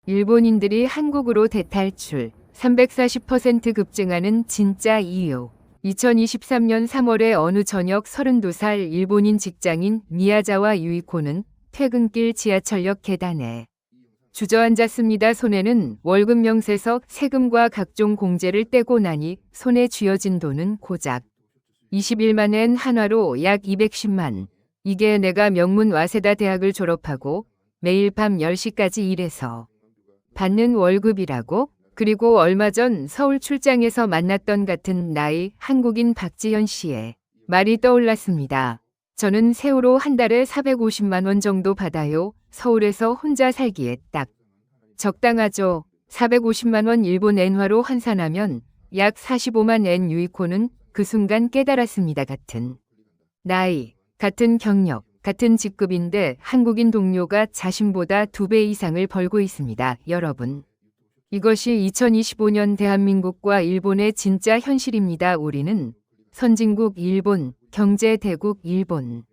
일본인들이 한국으로 대탈출 340% 급증하는 진짜 이유. 2023년 3월에 어느 저녁 32살 일본인 직장인 미야자와 유이코는 퇴근길 지하철역 계단에 주저앉았습니다. 손에는 월급 명세서, 세금과 각종 공제를 떼고 나니 손에 쥐어진 돈은 고작 21만 엔, 한화로 약 210만. 이게 내가 명문 와세다 대학을 졸업하고 매일 밤 10시까지 일해서 받는 월급이라고? 그리고 얼마 전 서울 출장에서 만났던 같은 나이 한국인 박지현 씨의 말이 떠올랐습니다. 저는 세후로 한 달에 450만 원 정도 받아요. 서울에서 혼자 살기에 딱 적당하죠. 450만 원 일본 엔화로 환산하면 약 45만 엔. 유이코는 그 순간 깨달았습니다. 같은 나이, 같은 경력, 같은 직급인데 한국인 동료가 자신보다 2배 이상을 벌고 있습니다. 여러분. 이것이 2025년 대한민국과 일본의 진짜 현실입니다. 우리는 선진국 일본, 경제대국 일본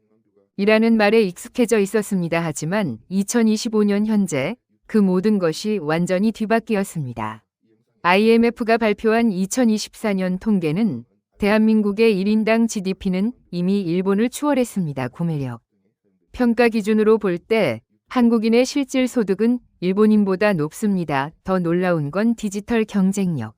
이라는 말에 익숙해져 있었습니다. 하지만 2025년 현재 그 모든 것이 완전히 뒤바뀌었습니다. IMF가 발표한 2024년 통계는 대한민국의 1인당 GDP는 이미 일본을 추월했습니다. 구매력 평가 기준으로 볼 때 한국인의 실질 소득은 일본인보다 높습니다. 더 놀라운 건 디지털 경쟁력,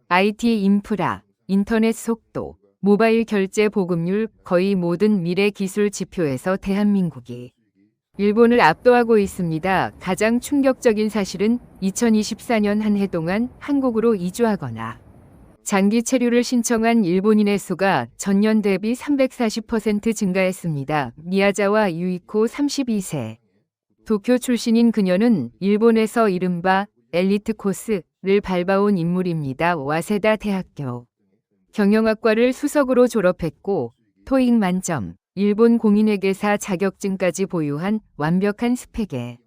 IT 인프라, 인터넷 속도, 모바일 결제 보급률, 거의 모든 미래 기술 지표에서 대한민국이 일본을 압도하고 있습니다. 가장 충격적인 사실은 2024년 한 해 동안 한국으로 이주하거나 장기 체류를 신청한 일본인의 수가 전년 대비 340% 증가했습니다. 미야자와 유이코 32세. 도쿄 출신인 그녀는 일본에서 이른바 엘리트 코스를 밟아온 인물입니다. 와세다 대학교 경영학과를 수석으로 졸업했고 토익 만점, 일본 공인회계사 자격증까지 보유한 완벽한 스펙의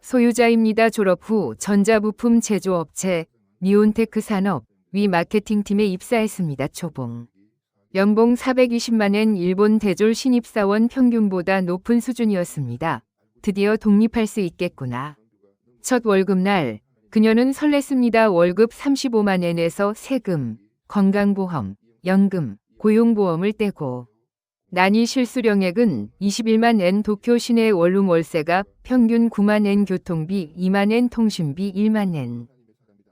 소유자입니다. 졸업 후 전자부품 제조업체 니온테크 산업 위 마케팅팀에 입사했습니다. 초봉 연봉 420만 엔. 일본 대졸 신입사원 평균보다 높은 수준이었습니다. 드디어 독립할 수 있겠구나. 첫 월급날 그녀는 설렜습니다. 월급 35만 엔에서 세금, 건강보험, 연금, 고용보험을 떼고 나니 실수령액은 21만 엔. 도쿄 시내 원룸 월세가 평균 9만 엔, 교통비 2만 엔, 통신비 1만 엔,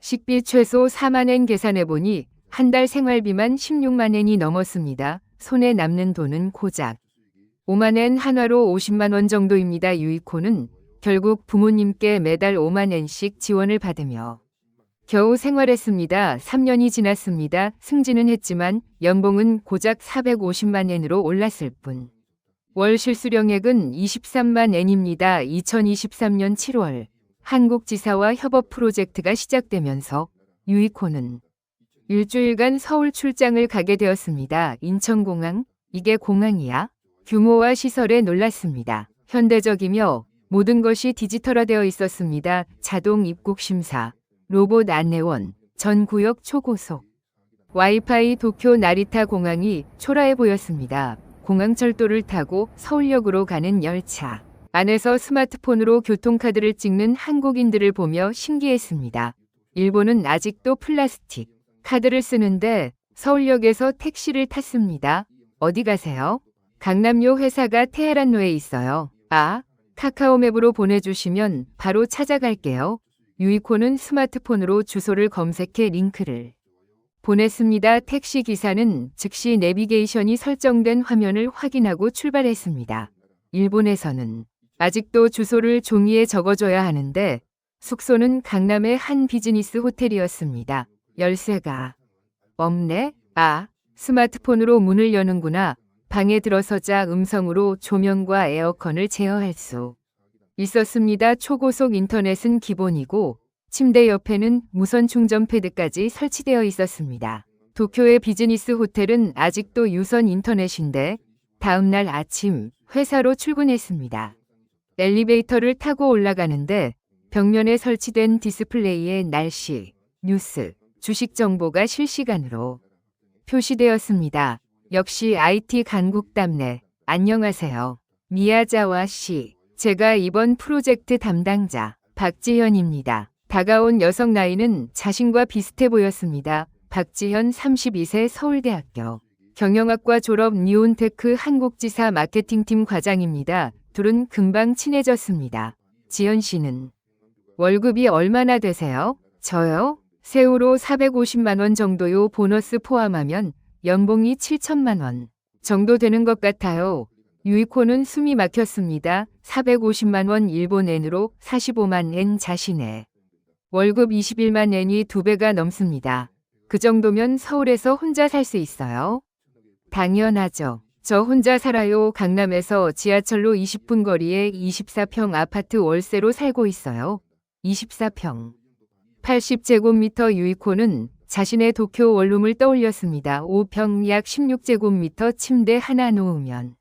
식비 최소 4만 엔. 계산해보니 한 달 생활비만 16만 엔이 넘었습니다. 손에 남는 돈은 고작 5만 엔, 한화로 50만 원 정도입니다. 유이코는 결국 부모님께 매달 5만 엔씩 지원을 받으며 겨우 생활했습니다. 3년이 지났습니다. 승진은 했지만 연봉은 고작 450만 엔으로 올랐을 뿐. 월 실수령액은 23만 엔입니다. 2023년 7월 한국지사와 협업 프로젝트가 시작되면서 유이코는 일주일간 서울 출장을 가게 되었습니다. 인천공항? 이게 공항이야? 규모와 시설에 놀랐습니다. 현대적이며 모든 것이 디지털화되어 있었습니다. 자동 입국 심사, 로봇 안내원, 전 구역 초고속, 와이파이. 도쿄 나리타 공항이 초라해 보였습니다. 공항철도를 타고 서울역으로 가는 열차. 안에서 스마트폰으로 교통카드를 찍는 한국인들을 보며 신기했습니다. 일본은 아직도 플라스틱 카드를 쓰는데 서울역에서 택시를 탔습니다. 어디 가세요? 강남요 회사가 테헤란로에 있어요. 아, 카카오맵으로 보내주시면 바로 찾아갈게요. 유이코는 스마트폰으로 주소를 검색해 링크를 보냈습니다. 택시 기사는 즉시 내비게이션이 설정된 화면을 확인하고 출발했습니다. 일본에서는 아직도 주소를 종이에 적어줘야 하는데 숙소는 강남의 한 비즈니스 호텔이었습니다. 열쇠가 없네? 아, 스마트폰으로 문을 여는구나. 방에 들어서자 음성으로 조명과 에어컨을 제어할 수 있었습니다. 초고속 인터넷은 기본이고 침대 옆에는 무선 충전 패드까지 설치되어 있었습니다. 도쿄의 비즈니스 호텔은 아직도 유선 인터넷인데 다음날 아침 회사로 출근했습니다. 엘리베이터를 타고 올라가는데 벽면에 설치된 디스플레이에 날씨, 뉴스, 주식 정보가 실시간으로 표시되었습니다. 역시 IT 강국답네. 안녕하세요. 미야자와 씨. 제가 이번 프로젝트 담당자 박지현입니다. 다가온 여성 나이는 자신과 비슷해 보였습니다. 박지현 32세 서울대학교 경영학과 졸업 니온테크 한국지사 마케팅팀 과장입니다. 둘은 금방 친해졌습니다. 지연 씨는 월급이 얼마나 되세요? 저요? 세후로 450만 원 정도요. 보너스 포함하면 연봉이 7천만 원 정도 되는 것 같아요. 유이코는 숨이 막혔습니다. 450만 원 일본 엔으로 45만 엔 자신의 월급 21만 엔이 2배가 넘습니다. 그 정도면 서울에서 혼자 살 수 있어요? 당연하죠. 저 혼자 살아요. 강남에서 지하철로 20분 거리에 24평 아파트 월세로 살고 있어요. 24평. 80제곱미터 유이코는 자신의 도쿄 원룸을 떠올렸습니다. 5평 약 16제곱미터 침대 하나 놓으면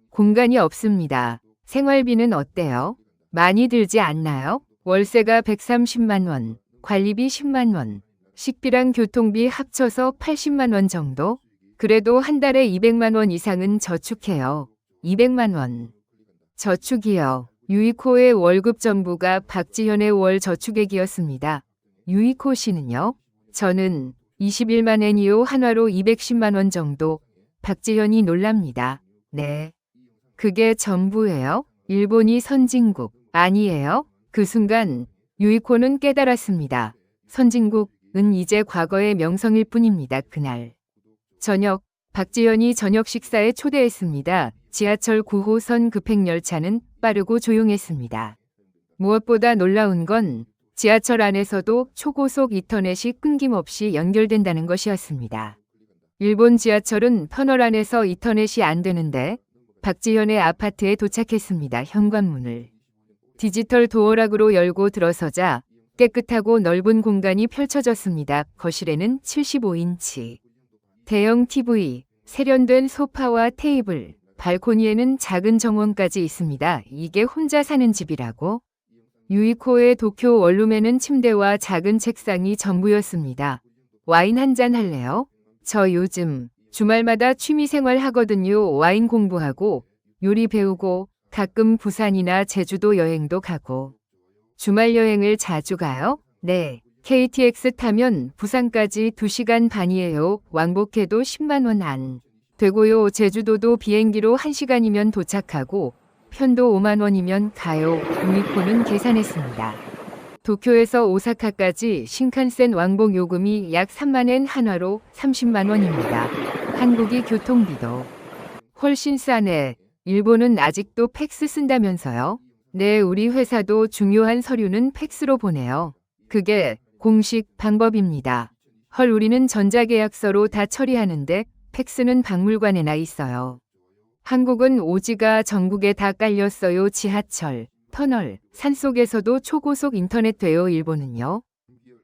공간이 없습니다. 생활비는 어때요? 많이 들지 않나요? 월세가 130만 원, 관리비 10만 원, 식비랑 교통비 합쳐서 80만 원 정도? 그래도 한 달에 200만 원 이상은 저축해요. 200만 원. 저축이요. 유이코의 월급 전부가 박지현의 월 저축액이었습니다. 유이코 씨는요? 저는 21만 엔이요. 한화로 210만 원 정도. 박지현이 놀랍니다. 네. 그게 전부예요? 일본이 선진국 아니에요? 그 순간 유이코는 깨달았습니다. 선진국은 이제 과거의 명성일 뿐입니다. 그날 저녁 박지현이 저녁 식사에 초대했습니다. 지하철 9호선 급행열차는 빠르고 조용했습니다. 무엇보다 놀라운 건 지하철 안에서도 초고속 인터넷이 끊김없이 연결된다는 것이었습니다. 일본 지하철은 터널 안에서 인터넷이 안 되는데 박지현의 아파트에 도착했습니다. 현관문을 디지털 도어락으로 열고 들어서자 깨끗하고 넓은 공간이 펼쳐졌습니다. 거실에는 75인치 대형 TV, 세련된 소파와 테이블, 발코니에는 작은 정원까지 있습니다. 이게 혼자 사는 집이라고? 유이코의 도쿄 원룸에는 침대와 작은 책상이 전부였습니다. 와인 한잔 할래요? 저 요즘 주말마다 취미생활 하거든요. 와인 공부하고 요리 배우고 가끔 부산이나 제주도 여행도 가고. 주말 여행을 자주 가요? 네. KTX 타면 부산까지 2시간 반이에요. 왕복해도 10만 원 안 되고요. 제주도도 비행기로 1시간이면 도착하고 편도 5만 원이면 가요. 유이코는 계산했습니다. 도쿄에서 오사카까지 신칸센 왕복 요금이 약 3만 엔 한화로 30만 원입니다. 한국이 교통비도 훨씬 싸네. 일본은 아직도 팩스 쓴다면서요? 네, 우리 회사도 중요한 서류는 팩스로 보내요. 그게 공식 방법입니다. 헐, 우리는 전자계약서로 다 처리하는데 팩스는 박물관에나 있어요. 한국은 오지가 전국에 다 깔렸어요. 지하철, 터널, 산속에서도 초고속 인터넷 돼요. 일본은요?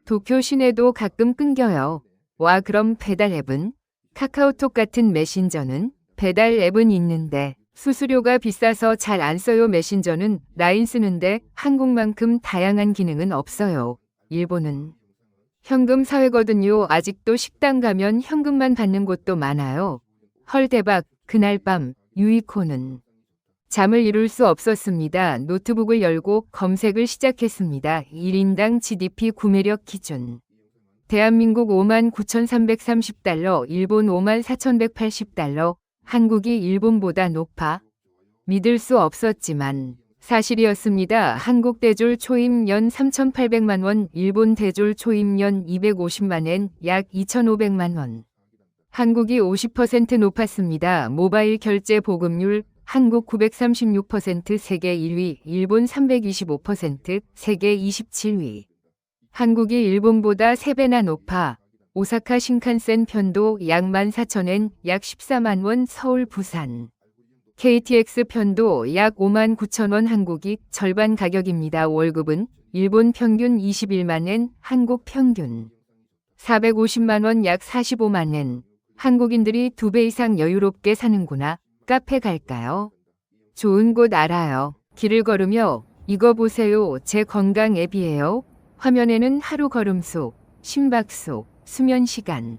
도쿄 시내도 가끔 끊겨요. 와, 그럼 배달 앱은? 카카오톡 같은 메신저는? 배달 앱은 있는데 수수료가 비싸서 잘 안 써요. 메신저는 라인 쓰는데 한국만큼 다양한 기능은 없어요. 일본은 현금 사회거든요. 아직도 식당 가면 현금만 받는 곳도 많아요. 헐, 대박. 그날 밤 유이코는 잠을 이룰 수 없었습니다. 노트북을 열고 검색을 시작했습니다. 1인당 GDP 구매력 기준. 대한민국 59,330달러, 일본 54,180달러, 한국이 일본보다 높아? 믿을 수 없었지만 사실이었습니다. 한국 대졸 초임 연 3,800만 원, 일본 대졸 초임 연 250만 엔, 약 2,500만 원. 한국이 50% 높았습니다. 모바일 결제 보급률, 한국 936%, 세계 1위, 일본 325%, 세계 27위. 한국이 일본보다 3배나 높아. 오사카 신칸센 편도 약 14,000엔, 약 14만 원, 서울 부산. KTX 편도 약 5만 9천 원, 한국이 절반 가격입니다. 월급은 일본 평균 21만 엔, 한국 평균 450만 원, 약 45만 엔. 한국인들이 2배 이상 여유롭게 사는구나. 카페 갈까요? 좋은 곳 알아요. 길을 걸으며 이거 보세요. 제 건강 앱이에요. 화면에는 하루 걸음수, 심박수, 수면 시간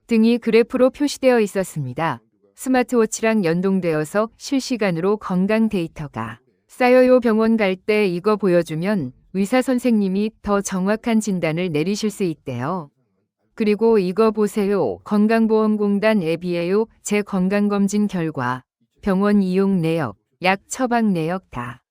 등이 그래프로 표시되어 있었습니다. 스마트워치랑 연동되어서 실시간으로 건강 데이터가 쌓여요. 병원 갈 때 이거 보여주면 의사 선생님이 더 정확한 진단을 내리실 수 있대요. 그리고 이거 보세요. 건강보험공단 앱이에요. 제 건강검진 결과, 병원 이용 내역, 약 처방 내역 다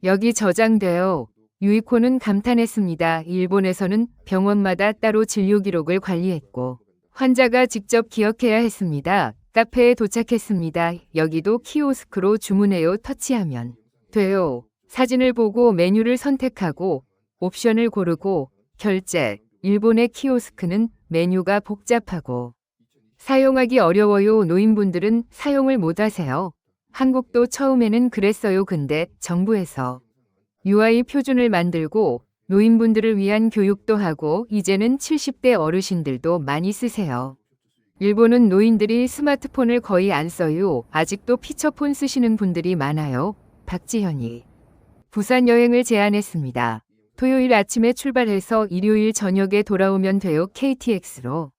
여기 저장돼요. 유이코는 감탄했습니다. 일본에서는 병원마다 따로 진료 기록을 관리했고 환자가 직접 기억해야 했습니다. 카페에 도착했습니다. 여기도 키오스크로 주문해요. 터치하면 돼요. 사진을 보고 메뉴를 선택하고 옵션을 고르고 결제. 일본의 키오스크는 메뉴가 복잡하고 사용하기 어려워요. 노인분들은 사용을 못하세요. 한국도 처음에는 그랬어요. 근데 정부에서 UI 표준을 만들고 노인분들을 위한 교육도 하고 이제는 70대 어르신들도 많이 쓰세요. 일본은 노인들이 스마트폰을 거의 안 써요. 아직도 피처폰 쓰시는 분들이 많아요. 박지현이 부산 여행을 제안했습니다. 토요일 아침에 출발해서 일요일 저녁에 돌아오면 돼요. KTX로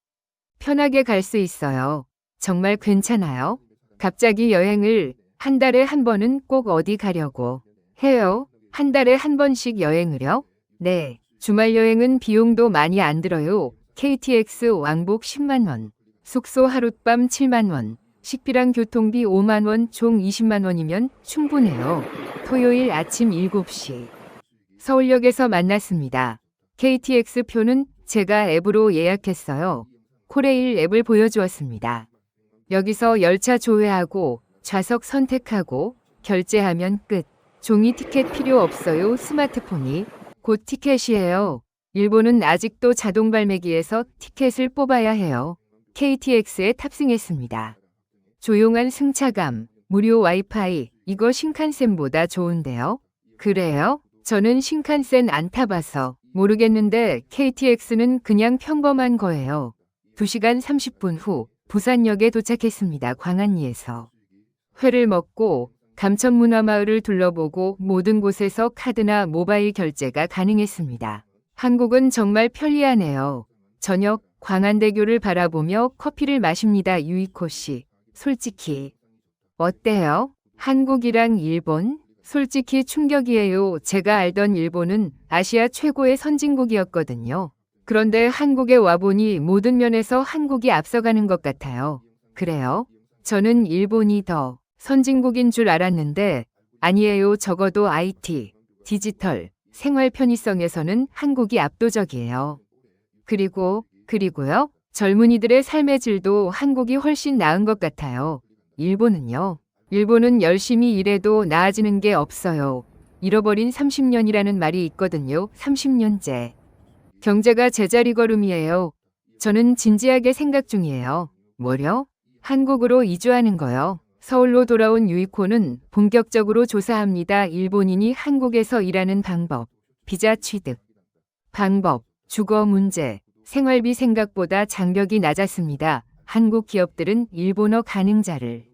편하게 갈 수 있어요. 정말 괜찮아요. 갑자기 여행을 한 달에 한 번은 꼭 어디 가려고 해요. 한 달에 한 번씩 여행을요? 네. 주말 여행은 비용도 많이 안 들어요. KTX 왕복 10만 원, 숙소 하룻밤 7만 원, 식비랑 교통비 5만 원, 총 20만 원이면 충분해요. 토요일 아침 7시. 서울역에서 만났습니다. KTX 표는 제가 앱으로 예약했어요. 코레일 앱을 보여주었습니다. 여기서 열차 조회하고 좌석 선택하고 결제하면 끝. 종이 티켓 필요 없어요. 스마트폰이 곧 티켓이에요. 일본은 아직도 자동 발매기에서 티켓을 뽑아야 해요. KTX에 탑승했습니다. 조용한 승차감, 무료 와이파이, 이거 신칸센보다 좋은데요? 그래요? 저는 신칸센 안 타봐서 모르겠는데 KTX는 그냥 평범한 거예요. 2시간 30분 후 부산역에 도착했습니다. 광안리에서 회를 먹고 감천문화마을을 둘러보고 모든 곳에서 카드나 모바일 결제가 가능했습니다. 한국은 정말 편리하네요. 저녁 광안대교를 바라보며 커피를 마십니다. 유이코 씨. 솔직히 어때요? 한국이랑 일본? 솔직히 충격이에요. 제가 알던 일본은 아시아 최고의 선진국이었거든요. 그런데 한국에 와보니 모든 면에서 한국이 앞서가는 것 같아요. 그래요? 저는 일본이 더 선진국인 줄 알았는데 아니에요. 적어도 IT, 디지털, 생활 편의성에서는 한국이 압도적이에요. 그리고요? 젊은이들의 삶의 질도 한국이 훨씬 나은 것 같아요. 일본은요? 일본은 열심히 일해도 나아지는 게 없어요. 잃어버린 30년이라는 말이 있거든요. 30년째. 경제가 제자리 걸음이에요. 저는 진지하게 생각 중이에요. 뭐요? 한국으로 이주하는 거요. 서울로 돌아온 유이코는 본격적으로 조사합니다. 일본인이 한국에서 일하는 방법, 비자 취득, 방법, 주거 문제, 생활비 생각보다 장벽이 낮았습니다. 한국 기업들은 일본어 가능자를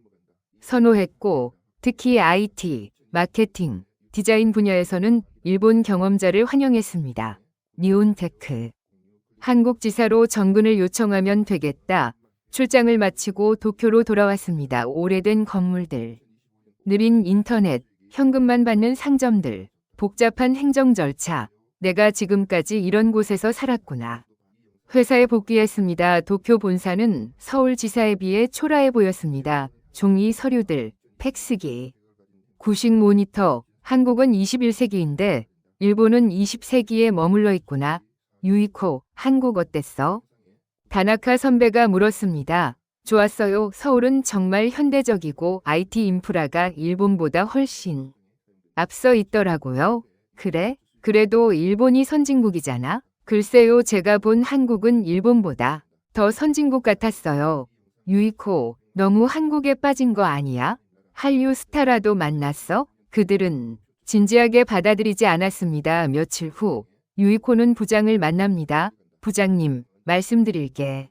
선호했고 특히 IT, 마케팅, 디자인 분야에서는 일본 경험자를 환영했습니다. 니온테크. 한국 지사로 정근을 요청하면 되겠다. 출장을 마치고 도쿄로 돌아왔습니다. 오래된 건물들, 느린 인터넷, 현금만 받는 상점들, 복잡한 행정 절차. 내가 지금까지 이런 곳에서 살았구나. 회사에 복귀했습니다. 도쿄 본사는 서울 지사에 비해 초라해 보였습니다. 종이 서류들, 팩스기, 구식 모니터. 한국은 21세기인데 일본은 20세기에 머물러 있구나. 유이코, 한국 어땠어? 다나카 선배가 물었습니다. 좋았어요. 서울은 정말 현대적이고 IT 인프라가 일본보다 훨씬 앞서 있더라고요. 그래? 그래도 일본이 선진국이잖아? 글쎄요. 제가 본 한국은 일본보다 더 선진국 같았어요. 유이코, 너무 한국에 빠진 거 아니야? 한류 스타라도 만났어? 그들은 진지하게 받아들이지 않았습니다. 며칠 후 유이코는 부장을 만납니다. 부장님, 말씀드릴 게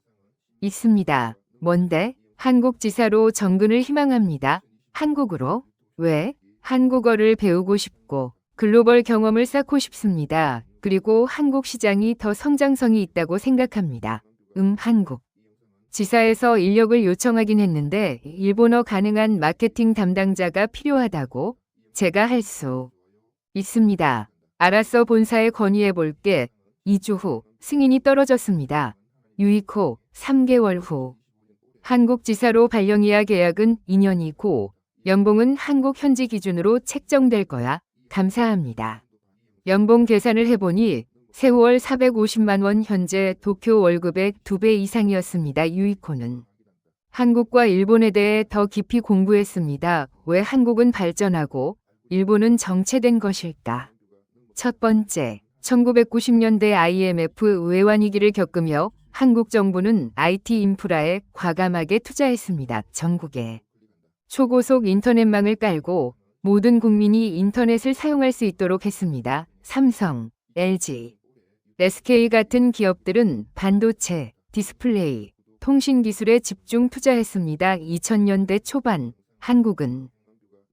있습니다. 뭔데? 한국 지사로 정근을 희망합니다. 한국으로? 왜? 한국어를 배우고 싶고 글로벌 경험을 쌓고 싶습니다. 그리고 한국 시장이 더 성장성이 있다고 생각합니다. 한국. 지사에서 인력을 요청하긴 했는데 일본어 가능한 마케팅 담당자가 필요하다고? 제가 할 수 있습니다. 알았어 본사에 건의해볼게. 2주 후 승인이 떨어졌습니다. 유이코 3개월 후. 한국지사로 발령이야 계약은 2년이고 연봉은 한국 현지 기준으로 책정될 거야. 감사합니다. 연봉 계산을 해보니 세월 450만 원 현재 도쿄 월급의 2배 이상이었습니다. 유이코는 한국과 일본에 대해 더 깊이 공부했습니다. 왜 한국은 발전하고 일본은 정체된 것일까? 첫 번째, 1990년대 IMF 외환위기를 겪으며 한국 정부는 IT 인프라에 과감하게 투자했습니다. 전국에 초고속 인터넷망을 깔고 모든 국민이 인터넷을 사용할 수 있도록 했습니다. 삼성, LG, SK 같은 기업들은 반도체, 디스플레이, 통신 기술에 집중 투자했습니다. 2000년대 초반 한국은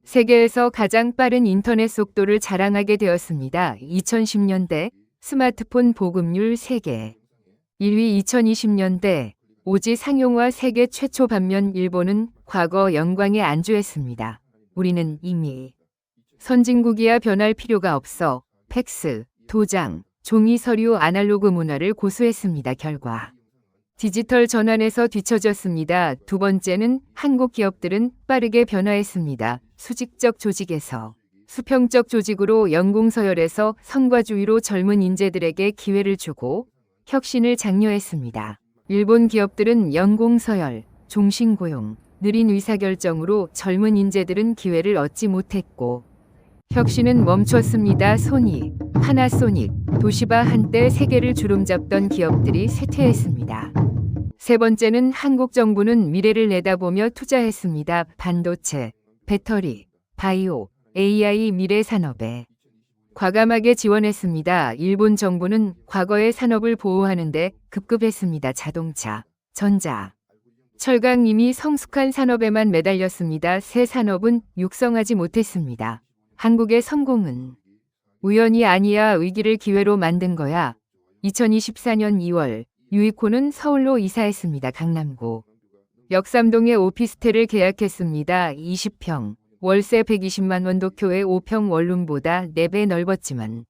세계에서 가장 빠른 인터넷 속도를 자랑하게 되었습니다. 2010년대 스마트폰 보급률 세계 1위 2020년대 오지 상용화 세계 최초 반면 일본은 과거 영광에 안주했습니다. 우리는 이미 선진국이야 변할 필요가 없어 팩스, 도장, 종이 서류 아날로그 문화를 고수했습니다. 결과 디지털 전환에서 뒤처졌습니다. 두 번째는 한국 기업들은 빠르게 변화했습니다. 수직적 조직에서 수평적 조직으로 연공서열에서 성과주의로 젊은 인재들에게 기회를 주고 혁신을 장려했습니다. 일본 기업들은 연공서열, 종신고용, 느린 의사결정으로 젊은 인재들은 기회를 얻지 못했고 혁신은 멈췄습니다. 소니, 파나소닉, 도시바 한때 세계를 주름잡던 기업들이 쇠퇴했습니다. 세 번째는 한국 정부는 미래를 내다보며 투자했습니다. 반도체, 배터리, 바이오, AI 미래 산업에 과감하게 지원했습니다. 일본 정부는 과거의 산업을 보호하는데 급급했습니다. 자동차, 전자, 철강 이미 성숙한 산업에만 매달렸습니다. 새 산업은 육성하지 못했습니다. 한국의 성공은 우연이 아니야 위기를 기회로 만든 거야. 2024년 2월 유이코는 서울로 이사했습니다. 강남구 역삼동에 오피스텔을 계약했습니다. 20평, 월세 120만 원 도쿄의 5평 원룸보다 4배 넓었지만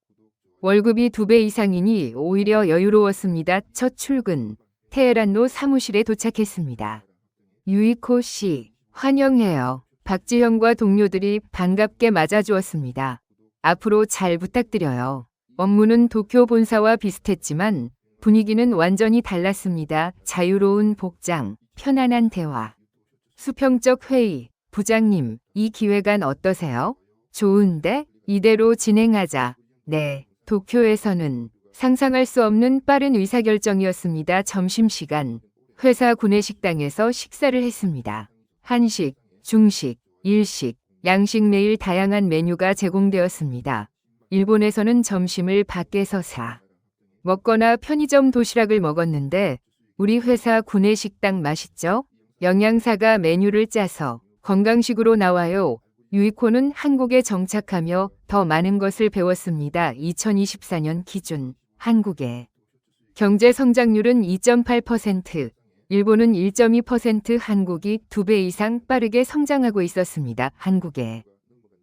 월급이 2배 이상이니 오히려 여유로웠습니다. 첫 출근, 테헤란로 사무실에 도착했습니다. 유이코 씨, 환영해요. 박지현과 동료들이 반갑게 맞아주었습니다. 앞으로 잘 부탁드려요. 업무는 도쿄 본사와 비슷했지만 분위기는 완전히 달랐습니다. 자유로운 복장, 편안한 대화, 수평적 회의. 부장님, 이 기획안 어떠세요? 좋은데? 이대로 진행하자. 네, 도쿄에서는 상상할 수 없는 빠른 의사결정이었습니다. 점심시간, 회사 구내식당에서 식사를 했습니다. 한식, 중식, 일식, 양식 매일 다양한 메뉴가 제공되었습니다. 일본에서는 점심을 밖에서 사 먹거나 편의점 도시락을 먹었는데 우리 회사 구내식당 맛있죠? 영양사가 메뉴를 짜서 건강식으로 나와요. 유이코는 한국에 정착하며 더 많은 것을 배웠습니다. 2024년 기준 한국의 경제 성장률은 2.8%, 일본은 1.2%, 한국이 2배 이상 빠르게 성장하고 있었습니다. 한국의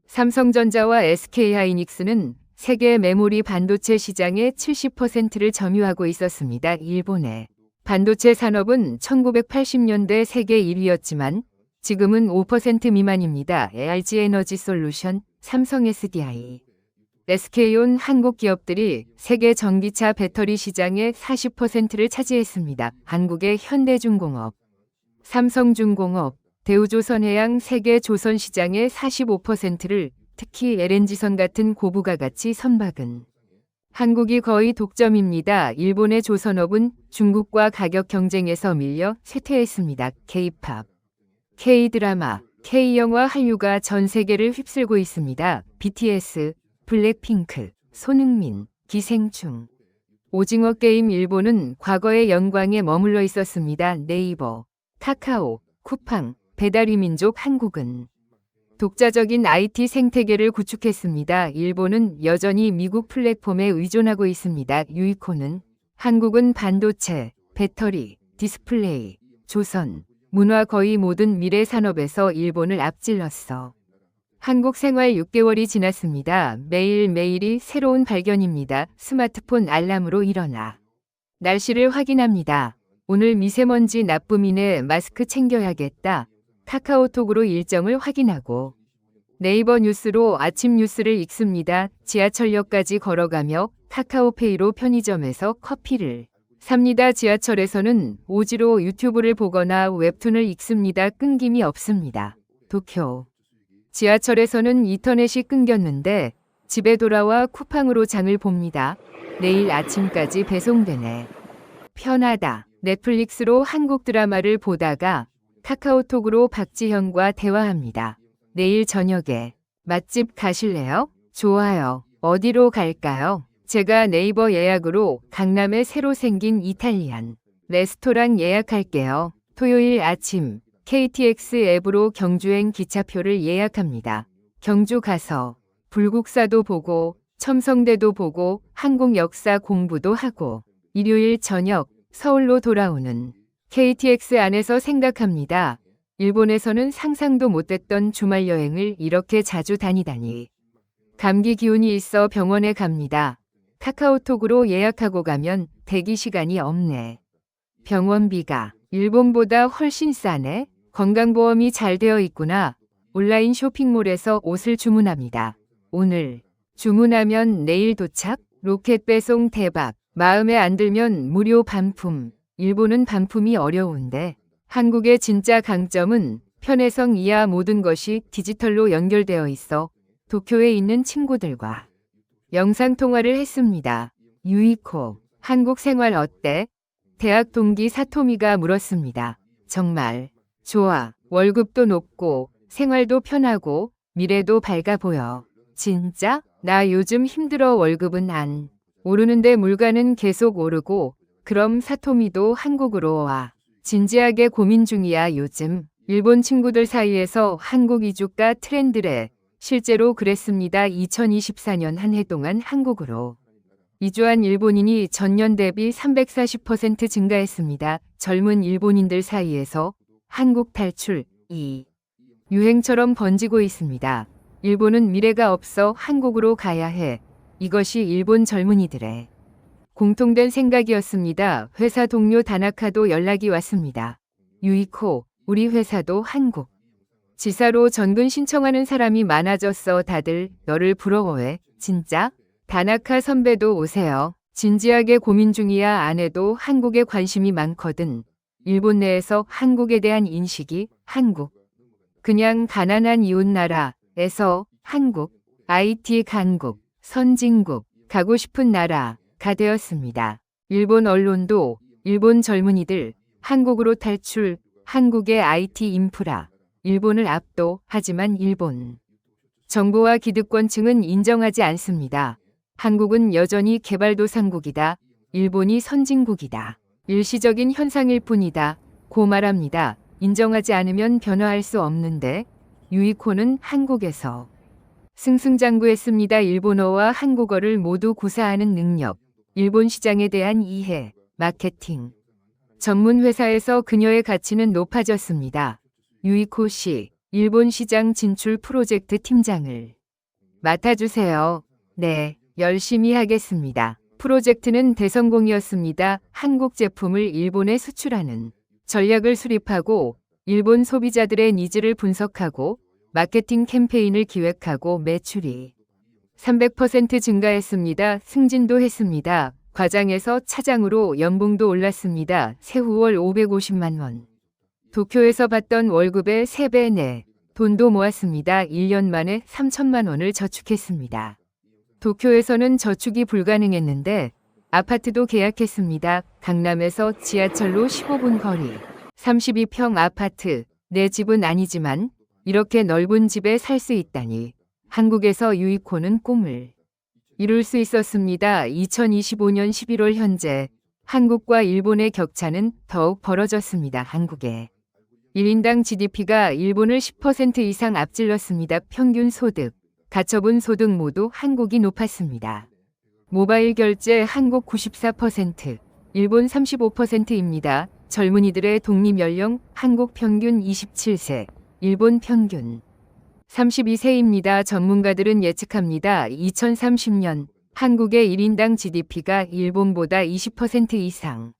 삼성전자와 SK하이닉스는 세계 메모리 반도체 시장의 70%를 점유하고 있었습니다. 일본의 반도체 산업은 1980년대 세계 1위였지만 지금은 5% 미만입니다. LG 에너지 솔루션, 삼성 SDI, SK온 한국 기업들이 세계 전기차 배터리 시장의 40%를 차지했습니다. 한국의 현대중공업, 삼성중공업, 대우조선해양 세계 조선 시장의 45%를 특히 LNG선 같은 고부가 가치 선박은 한국이 거의 독점입니다. 일본의 조선업은 중국과 가격 경쟁에서 밀려 쇠퇴했습니다. K-팝, K-드라마, K-영화, 한류가 전 세계를 휩쓸고 있습니다. BTS, 블랙핑크, 손흥민, 기생충. 오징어 게임. 일본은 과거의 영광에 머물러 있었습니다. 네이버, 카카오, 쿠팡, 배달의 민족. 한국은 독자적인 IT 생태계를 구축했습니다. 일본은 여전히 미국 플랫폼에 의존하고 있습니다. 유이코는 한국은 반도체, 배터리, 디스플레이, 조선, 문화 거의 모든 미래 산업에서 일본을 앞질렀어. 한국 생활 6개월이 지났습니다. 매일매일이 새로운 발견입니다. 스마트폰 알람으로 일어나 날씨를 확인합니다. 오늘 미세먼지 나쁨이네. 마스크 챙겨야겠다. 카카오톡으로 일정을 확인하고 네이버 뉴스로 아침 뉴스를 읽습니다. 지하철역까지 걸어가며 카카오페이로 편의점에서 커피를 삽니다. 지하철에서는 오지로 유튜브를 보거나 웹툰을 읽습니다. 끊김이 없습니다. 도쿄 지하철에서는 인터넷이 끊겼는데 집에 돌아와 쿠팡으로 장을 봅니다. 내일 아침까지 배송되네. 편하다. 넷플릭스로 한국 드라마를 보다가 카카오톡으로 박지현과 대화합니다. 내일 저녁에 맛집 가실래요? 좋아요. 어디로 갈까요? 제가 네이버 예약으로 강남에 새로 생긴 이탈리안 레스토랑 예약할게요. 토요일 아침 KTX 앱으로 경주행 기차표를 예약합니다. 경주 가서 불국사도 보고 첨성대도 보고 한국 역사 공부도 하고 일요일 저녁 서울로 돌아오는 KTX 안에서 생각합니다. 일본에서는 상상도 못했던 주말 여행을 이렇게 자주 다니다니. 감기 기운이 있어 병원에 갑니다. 카카오톡으로 예약하고 가면 대기 시간이 없네. 병원비가 일본보다 훨씬 싸네. 건강보험이 잘 되어 있구나. 온라인 쇼핑몰에서 옷을 주문합니다. 오늘 주문하면 내일 도착? 로켓 배송 대박. 마음에 안 들면 무료 반품. 일본은 반품이 어려운데 한국의 진짜 강점은 편의성 이하 모든 것이 디지털로 연결되어 있어 도쿄에 있는 친구들과 영상통화를 했습니다. 유이코, 한국 생활 어때? 대학 동기 사토미가 물었습니다. 정말 좋아. 월급도 높고 생활도 편하고 미래도 밝아 보여. 진짜? 나 요즘 힘들어. 월급은 안 오르는데 물가는 계속 오르고 그럼 사토미도 한국으로 와. 진지하게 고민 중이야. 요즘 일본 친구들 사이에서 한국 이주가 트렌드래. 실제로 그랬습니다. 2024년 한 해 동안 한국으로 이주한 일본인이 전년 대비 340% 증가했습니다. 젊은 일본인들 사이에서 한국 탈출 이 유행처럼 번지고 있습니다. 일본은 미래가 없어 한국으로 가야 해. 이것이 일본 젊은이들의 공통된 생각이었습니다. 회사 동료 다나카도 연락이 왔습니다. 유이코, 우리 회사도 한국 지사로 전근 신청하는 사람이 많아졌어. 다들 너를 부러워해. 진짜? 다나카 선배도 오세요. 진지하게 고민 중이야. 아내도 한국에 관심이 많거든. 일본 내에서 한국에 대한 인식이 한국 그냥 가난한 이웃나라에서 한국 IT 강국 선진국 가고 싶은 나라가 되었습니다. 일본 언론도 일본 젊은이들 한국으로 탈출 한국의 IT 인프라 일본을 압도 하지만 일본 정부와 기득권층은 인정하지 않습니다. 한국은 여전히 개발도상국이다. 일본이 선진국이다. 일시적인 현상일 뿐이다. 고 말합니다. 인정하지 않으면 변화할 수 없는데 유이코는 한국에서 승승장구했습니다. 일본어와 한국어를 모두 구사하는 능력, 일본 시장에 대한 이해, 마케팅. 전문 회사에서 그녀의 가치는 높아졌습니다. 유이코 씨, 일본 시장 진출 프로젝트 팀장을 맡아주세요. 네, 열심히 하겠습니다. 프로젝트는 대성공이었습니다. 한국 제품을 일본에 수출하는 전략을 수립하고 일본 소비자들의 니즈를 분석하고 마케팅 캠페인을 기획하고 매출이 300% 증가했습니다. 승진도 했습니다. 과장에서 차장으로 연봉도 올랐습니다. 세후월 550만 원. 도쿄에서 받던 월급의 3배 내 돈도 모았습니다. 1년 만에 3천만 원을 저축했습니다. 도쿄에서는 저축이 불가능했는데 아파트도 계약했습니다. 강남에서 지하철로 15분 거리. 32평 아파트. 내 집은 아니지만 이렇게 넓은 집에 살 수 있다니. 한국에서 유이코는 꿈을 이룰 수 있었습니다. 2025년 11월 현재 한국과 일본의 격차는 더욱 벌어졌습니다. 한국의 1인당 GDP가 일본을 10% 이상 앞질렀습니다. 평균 소득, 가처분 소득 모두 한국이 높았습니다. 모바일 결제 한국 94%, 일본 35%입니다. 젊은이들의 독립 연령 한국 평균 27세, 일본 평균 32세입니다. 전문가들은 예측합니다. 2030년 한국의 1인당 GDP가 일본보다 20% 이상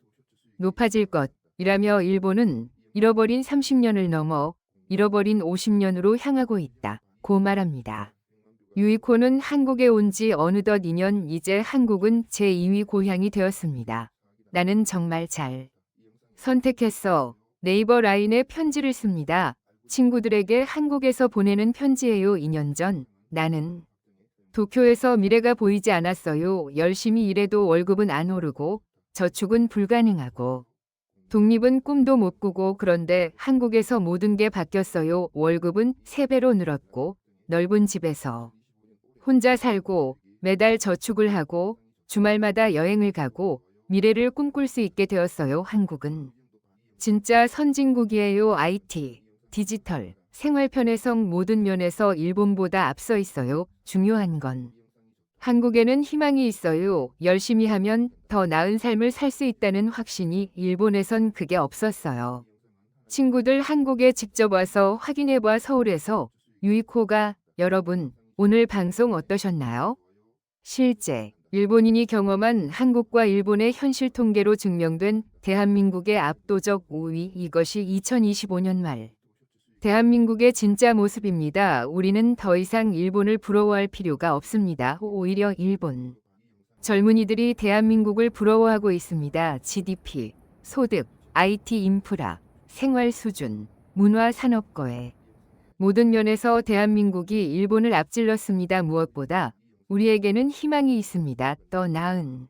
높아질 것이라며 일본은 잃어버린 30년을 넘어 잃어버린 50년으로 향하고 있다고 말합니다. 유이코는 한국에 온 지 어느덧 2년, 이제 한국은 제2위 고향이 되었습니다. 나는 정말 잘 선택했어. 네이버 라인에 편지를 씁니다. 친구들에게 한국에서 보내는 편지예요. 2년 전 나는 도쿄에서 미래가 보이지 않았어요. 열심히 일해도 월급은 안 오르고 저축은 불가능하고 독립은 꿈도 못 꾸고, 그런데 한국에서 모든 게 바뀌었어요. 월급은 3배로 늘었고 넓은 집에서 혼자 살고 매달 저축을 하고 주말마다 여행을 가고 미래를 꿈꿀 수 있게 되었어요. 한국은 진짜 선진국이에요. IT, 디지털, 생활 편의성 모든 면에서 일본보다 앞서 있어요. 중요한 건 한국에는 희망이 있어요. 열심히 하면 더 나은 삶을 살 수 있다는 확신이 일본에선 그게 없었어요. 친구들 한국에 직접 와서 확인해봐. 서울에서 유이코가 여러분 오늘 방송 어떠셨나요? 실제 일본인이 경험한 한국과 일본의 현실 통계로 증명된 대한민국의 압도적 5위, 이것이 2025년 말 대한민국의 진짜 모습입니다. 우리는 더 이상 일본을 부러워할 필요가 없습니다. 오히려 일본 젊은이들이 대한민국을 부러워하고 있습니다. GDP, 소득, IT 인프라, 생활 수준, 문화 산업거래 모든 면에서 대한민국이 일본을 앞질렀습니다. 무엇보다 우리에게는 희망이 있습니다. 더 나은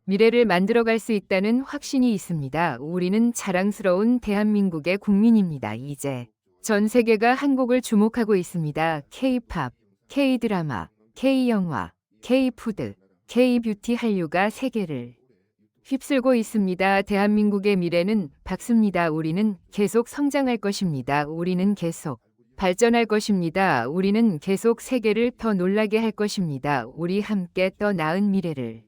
미래를 만들어갈 수 있다는 확신이 있습니다. 우리는 자랑스러운 대한민국의 국민입니다. 이제 전 세계가 한국을 주목하고 있습니다. K-팝, K-드라마, K-영화, K-푸드, K-뷰티 한류가 세계를 휩쓸고 있습니다. 대한민국의 미래는 밝습니다. 우리는 계속 성장할 것입니다. 우리는 계속 발전할 것입니다. 우리는 계속 세계를 더 놀라게 할 것입니다. 우리 함께 더 나은 미래를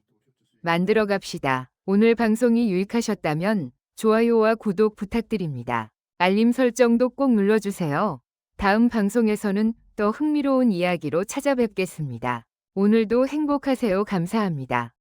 만들어 갑시다. 오늘 방송이 유익하셨다면 좋아요와 구독 부탁드립니다. 알림 설정도 꼭 눌러주세요. 다음 방송에서는 더 흥미로운 이야기로 찾아뵙겠습니다. 오늘도 행복하세요. 감사합니다.